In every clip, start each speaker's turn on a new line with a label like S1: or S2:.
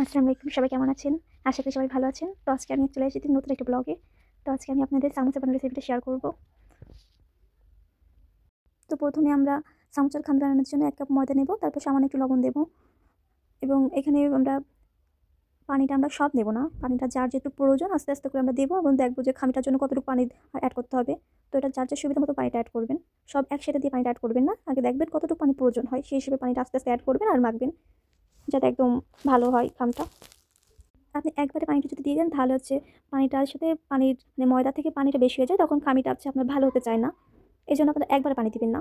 S1: আসসালামু আলাইকুম, সবাই কেমন আছেন? আশা করি সবাই ভালো আছেন। তো আজকে আমি চলে এসেছি নতুন একটা ব্লগে। তো আজকে আমি আপনাদের সামোসা বানানোর রেসিপিটা শেয়ার করব। তো প্রথমে আমরা সামোসার খামির বানানোর জন্য ১ কাপ ময়দা নেব, তারপর সামান্য একটু লবণ দেব এবং এখানে পানিটা আমরা সব নেব না। পানিটা যার যেটুকু প্রয়োজন আস্তে, আস্তে করে আমরা দেব এবং দেখব যে খামিটার জন্য কতটুকু পানি এড করতে হবে। তো এটা যার সুবিধা মতো পানিটা এড করবেন। সব একসাথে দিয়ে পানিটা এড করবেন না। আগে দেখবেন কতটুকু পানি প্রয়োজন হয়। সেই হিসেবে পানিটা আস্তে, আস্তে এড করবেন আর মাখবেন, যাতে একদম ভালো হয় খামটা। আপনি একবারে পানিটা যদি দিয়ে দেন তাহলে পানিটার সাথে ময়দা থেকে পানিটা বেশি হয়ে যায়, তখন খামিটা আপনার ভালো হতে চায় না। এজন্য আপনারা একবারে পানি দিবেন না।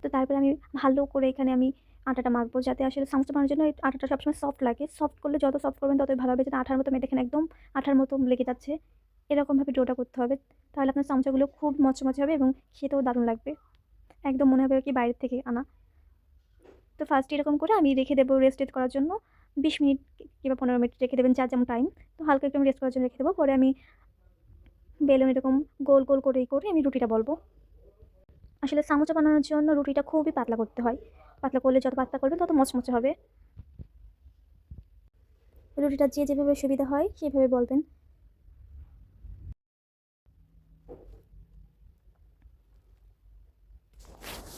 S1: তো তারপরে আমি ভালো করে এখানে আমি আটাটা মাখবো, যাতে আসলে সামোসা বানানোর জন্য এই আটাটা সবসময় সফট লাগে। সফট করলে যত সফট করবেন ততই ভালো হবে। যেটা আঠার মতো দেখেন একদম আঠার মতো লেগে যাচ্ছে। এরকমভাবে ডোটা করতে হবে। তাহলে আপনার সামোসাগুলো খুব মচমচে হবে এবং খেতেও দারুণ লাগবে। একদম মনে হবে কি বাইরের থেকে আনা। তো ফার্স্ট এরকম করে আমি রেখে দেবো রেস্ট করার জন্য ২০ মিনিট কিংবা ১৫ মিনিট রেখে দেবেন, যার যেমন টাইম। তো হালকা একটু আমি রেস্ট করার জন্য রেখে দেবো। পরে আমি বেলুন এরকম গোল গোল করে আমি রুটিটা বলবো। আসলে সামোসা বানানোর জন্য রুটিটা খুবই পাতলা করতে হয়। পাতলা করলে যত পাতলা করবেন তত মচমচে হবে। রুটিটা যে যেভাবে সুবিধা হয় সেভাবে বলবেন।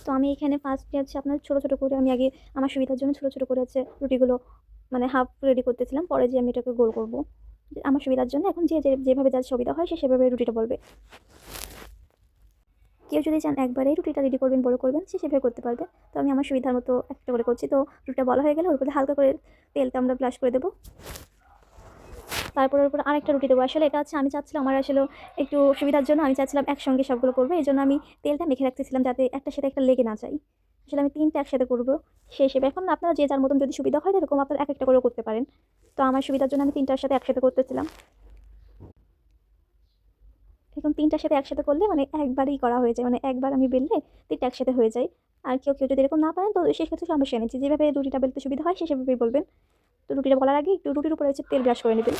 S1: তো আমি এখানে ফার্স্টে আপনার ছোটো ছোটো করে আমি আগে আমার সুবিধার জন্য ছোটো ছোটো করে রুটিগুলো হাফ রেডি করতেছিলাম। পরে যে আমি এটাকে গোল করবো আমার সুবিধার জন্য। এখন যেভাবে যার সুবিধা হয় সে সেভাবে রুটিটা বলবে। কেউ যদি চান একবারেই রুটিটা রেডি করবেন, বড় করবেন, সে সেভাবে করতে পারবে। তো আমি আমার সুবিধার মতো একটা করে করছি। তো রুটিটা বলা হয়ে গেলে ওর উপরে হালকা করে তেলটা আমরা ব্রাশ করে দেবো। তারপর ওর উপর আরেকটা রুটি দেবো। আসলে এটা আমি চাচ্ছিলাম আমার আসলে একটু সুবিধার জন্য আমি চাচ্ছিলাম একসঙ্গে সবগুলো করবো। এই জন্য আমি তেলটা মেখে রাখতেছিলাম যাতে একটার সাথে একটা লেগে না যায়। আসলে আমি ৩টা একসাথে করবো সেই হিসেবে। এখন আপনারা যে যার মতন যদি সুবিধা হয় এরকম আপনারা এক একটা করেও করতে পারেন। তো আমার সুবিধার জন্য আমি ৩টার সাথে একসাথে করতেছিলাম। এরকম ৩টার সাথে একসাথে করলে একবারই করা হয়ে যায়। একবার আমি বেললে ৩টা একসাথে হয়ে যায়। আর কেউ যদি এরকম না পারেন তো সেক্ষেত্রে সমস্যা নেই। যেভাবে রুটিটা বেলতে সুবিধা হয় সেভাবেই বলবেন। তো রুটিটা বলার আগে একটু রুটির উপরে তেল ব্রাশ করে নেবেন।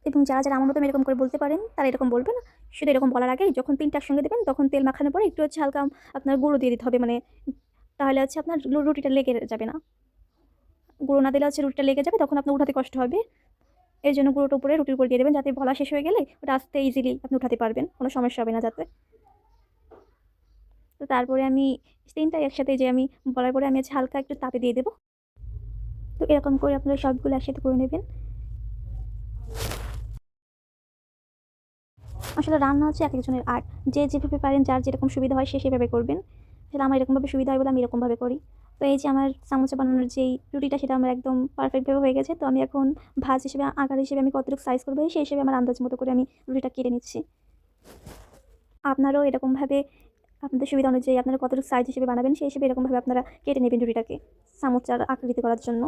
S1: এবং যারা আমার মতো এরকম করে বলতে পারেন তারা এরকম বলবেন। শুধু এরকম বলার আগে যখন ৩টা একসঙ্গে দেবেন তখন তেল মাখানোর পরে একটু হালকা আপনার গুঁড়ো দিয়ে দিতে হবে। তাহলে আপনার রুটিটা লেগে যাবে না। গুঁড়ো না দিলে রুটিটা লেগে যাবে, তখন আপনার উঠাতে কষ্ট হবে। এর জন্য গুঁড়োটা উপরে রুটির উপর দিয়ে দেবেন, যাতে বলা শেষ হয়ে গেলে ওটা আস্তে ইজিলি আপনি উঠাতে পারবেন, কোনো সমস্যা হবে না যাতে। তো তারপরে আমি ৩টাই একসাথে আমি বলার পরে আমি হালকা একটু তাপে দিয়ে দেবো। তো এরকম করে আপনারা সবগুলো একসাথে করে নেবেন। আসলে রান্না এক একজনের আর্ট। যে যেভাবে পারেন, যার যেরকম সুবিধা হয় সে সেভাবে করবেন। আসলে আমার এরকমভাবে সুবিধা হয় বলে আমি এরকমভাবে করি। তো এই যে আমার সামোসা বানানোর যেই রুটিটা সেটা আমার একদম পারফেক্টভাবে হয়ে গেছে। তো আমি এখন ভাজ হিসেবে আকার হিসেবে আমি কতটুকু সাইজ করবো সেই হিসেবে আমার আন্দাজ মতো করে আমি রুটিটা কেটে নিচ্ছি। আপনারাও এরকমভাবে আপনাদের সুবিধা অনুযায়ী আপনারা কতটুকু সাইজ হিসেবে বানাবেন সেই হিসেবে এরকমভাবে আপনারা কেটে নেবেন রুটিটাকে সামোসার আকৃতি করার জন্য।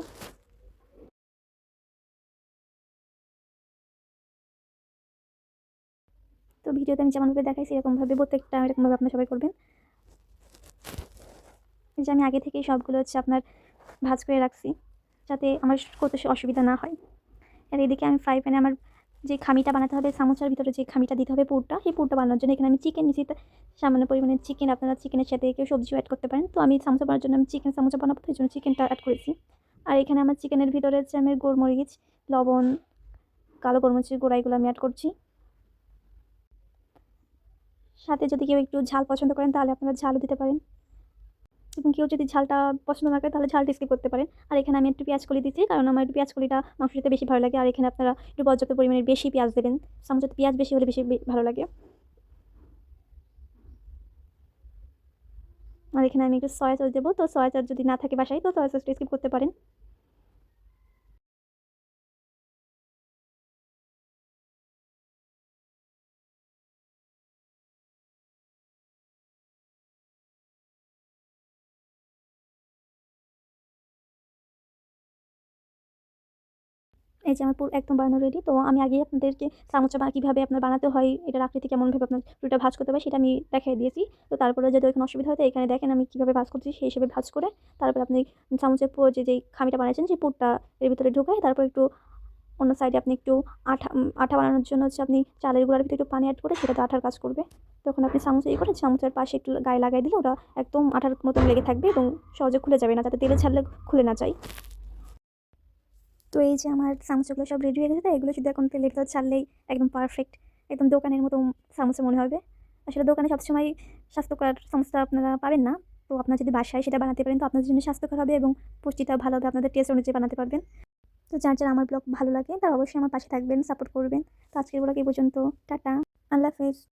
S1: তো ভিডিওতে আমি যেমনভাবে দেখাইছি এরকমভাবে প্রত্যেকটা এরকমভাবে আপনারা সবাই করবেন। এই যে আমি আগে থেকেই সবগুলো আপনার ভাজ করে রাখছি, যাতে আমার করতে অসুবিধা না হয়। আর এদিকে আমি ফ্রাই প্যানে আমার যে খামিটা বানাতে হবে, সামোসার ভিতরে যে খামিটা দিতে হবে পুরটা, সেই পুরটা বানানোর জন্য এখানে আমি চিকেন নিচ্ছি। সামান্য পরিমাণে চিকেন, আপনারা চিকেনের সাথে কেউ সবজিও অ্যাড করতে পারেন। তো আমি সামোসা বানানোর জন্য আমি চিকেন সামোসা বানাবো, তাই জন্য চিকেনটা অ্যাড করেছি। আর এখানে আমার চিকেনের ভিতরে আমি গোলমরিচ, লবণ, কালো গোলমরিচের গুঁড়া এগুলো আমি অ্যাড করছি। সাথে যদি কেউ একটু ঝাল পছন্দ করেন তাহলে আপনারা ঝালও দিতে পারেন, এবং কেউ যদি ঝালটা পছন্দ না করে তাহলে ঝালটা স্কিপ করতে পারেন। আর এখানে আমি একটু পেঁয়াজ কলি দিচ্ছি, কারণ আমার একটু পেঁয়াজ কলিটা মাংসের সাথে বেশি ভালো লাগে। আর এখানে আপনারা একটু পর্যাপ্ত পরিমাণে বেশি পেঁয়াজ দেবেন, সামোসাতে পেঁয়াজ বেশি হলে বেশি ভালো লাগে। আর এখানে আমি একটু সয়া সস দেবো। তো সয়া সস যদি না থাকে বাসায় তো সয়া সসটা স্কিপ করতে পারেন। এই যে আমার পুরো একদম বানানো রেডি। তো আমি আগেই আপনাদেরকে সামোসা কীভাবে আপনার বানাতে হয়, এটার আকৃতি কেমনভাবে আপনার রুটিটা ভাজ করতে হয় সেটা আমি দেখিয়ে দিয়েছি। তো তারপরে যদি এখানে অসুবিধা হয় তো এখানে দেখেন আমি কীভাবে ভাজ করছি, সেই হিসেবে ভাজ করে তারপর আপনি সামোসার যেই খামিটা বানিয়েছেন সেই পুরটা এর ভিতরে ঢুকায় তারপর একটু অন্য সাইডে আপনি একটু আঠা বানানোর জন্য আপনি চালের গুঁড়ার ভিতরে একটু পানি অ্যাড করে সেটা তো আঠার কাজ করবে। তখন আপনি সামোসা করে চামচের পাশে একটু গায়ে লাগাই দিলে ওটা একদম আঠার মতন লেগে থাকবে এবং সহজে খুলে যাবে না, যাতে তেলে ছাড়লে খুলে না যায়। তো এই যে আমার সামোসাগুলো সব রেডি হয়ে গেছে, তো এগুলো শুধু এখন তেলের ভিতর ছাড়লেই একদম পারফেক্ট, একদম দোকানের মতো সামোসা মনে হবে। আসলে দোকানে সবসময় স্বাস্থ্যকর সমোসা আপনারা পাবেন না। তো আপনারা যদি বাসায় সেটা বানাতে পারেন তো আপনাদের জন্য স্বাস্থ্যকর হবে এবং পুষ্টিটাও ভালো হবে, আপনাদের টেস্ট অনুযায়ী বানাতে পারবেন। তো যার আমার ব্লগ ভালো লাগে তারা অবশ্যই আমার পাশে থাকবেন, সাপোর্ট করবেন। তো আজকের ব্লগ এই পর্যন্ত। টাটা, আল্লাহ হাফেজ।